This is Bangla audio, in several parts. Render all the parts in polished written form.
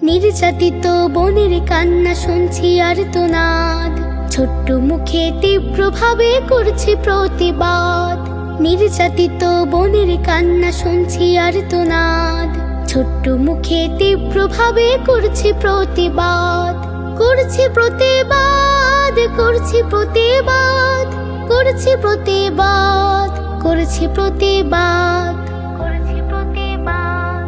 নির্যাতিত বোনের কান্না শুনছি আর্তনাদ, ছোট্ট মুখে তীব্রভাবে করছি প্রতিবাদ। নির্যাতিত বোনের কান্না শুনছি আর্তনাদ, ছোট্ট মুখে তীব্রভাবে করছি প্রতিবাদ। করছি প্রতিবাদ, করছি প্রতিবাদ, করছি প্রতিবাদ, করছি প্রতিবাদ, করছি প্রতিবাদ।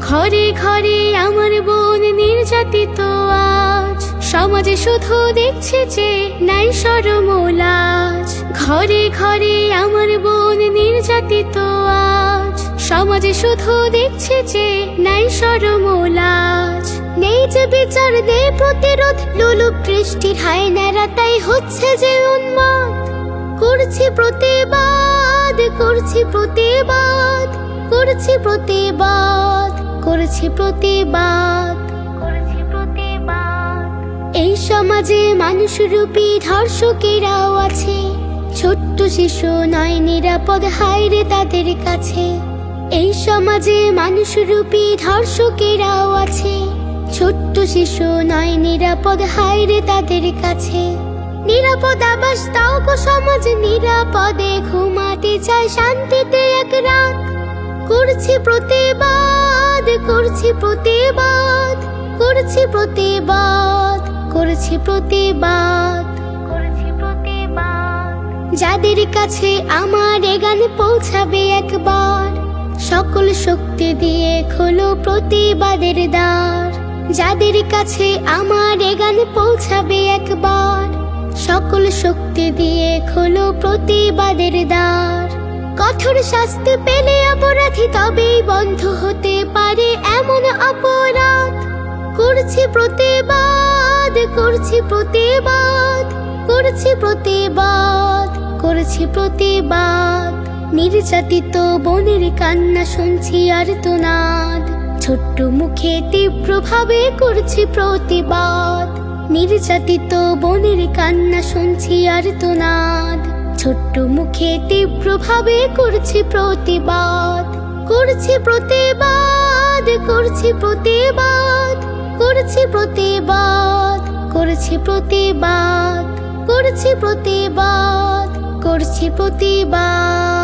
ঘরে ঘরে আমার বোন নির্যাতিত আজ, সমাজে শুধু দেখছে যে নাই শরম ও লাজ। ঘরে ঘরে আমার বোন নির্যাতিত আজ, সমাজে শুধু দেখছে যে নাই শরম ও লাজ। নেই যে বিচার, নেই প্রতিরোধ, লোলুপ বৃষ্টির হায়নারা তাই হচ্ছে যে উন্মাদ। করছি প্রতিবাদ, করছি প্রতিবাদ, করছি প্রতিবাদ, করছি প্রতিবাদ, করছি প্রতিবাদ। এই সমাজে মানুষরূপী ধর্ষকেরাও আছে, ছোট্ট শিশু নয় নিরাপদ, হায়রে তাদের কাছে। এই সমাজে মানুষরূপী ধর্ষকেরাও আছে, ছোট্ট শিশু নয় নিরাপদ, হায়রে তাদের কাছে। নিরাপদ আবাস দাও গো সমাজ, নিরাপদে ঘুমাতে চায় শান্তিতে এক রাত। করছি প্রতিবাদ, করছি প্রতিবাদ, করছি প্রতিবাদ, করছি প্রতিবাদ, করছি প্রতিবাদ। যাদের কাছে আমার এ গান পৌঁছাবে একবার, সকল শক্তি দিয়ে খোলো প্রতিবাদের দ্বার। যাদের কাছে আমার এ গান পৌঁছাবে একবার, সকল শক্তি দিয়ে খোলো প্রতিবাদের দ্বার। কঠোর শাস্তি পেলে অপরাধী তবেই বন্ধ হতে পারে এমন অপরাধ। করছি প্রতিবাদ, করছি প্রতিবাদ, করছি প্রতিবাদ, করছি প্রতিবাদ। নির্যাতিত বোনের কান্না শুনছি আর্তনাদ, ছোট্ট মুখে তীব্রভাবে করছি প্রতিবাদ। নির্যাতিত বোনের কান্না শুনছি আর্তনাদ, ছোট্ট মুখে তীব্রভাবে করছি প্রতিবাদ। করছি প্রতিবাদ, করছি প্রতিবাদ, করছি প্রতিবাদ, করছি প্রতিবাদ, করছি প্রতিবাদ, করছি প্রতিবাদ।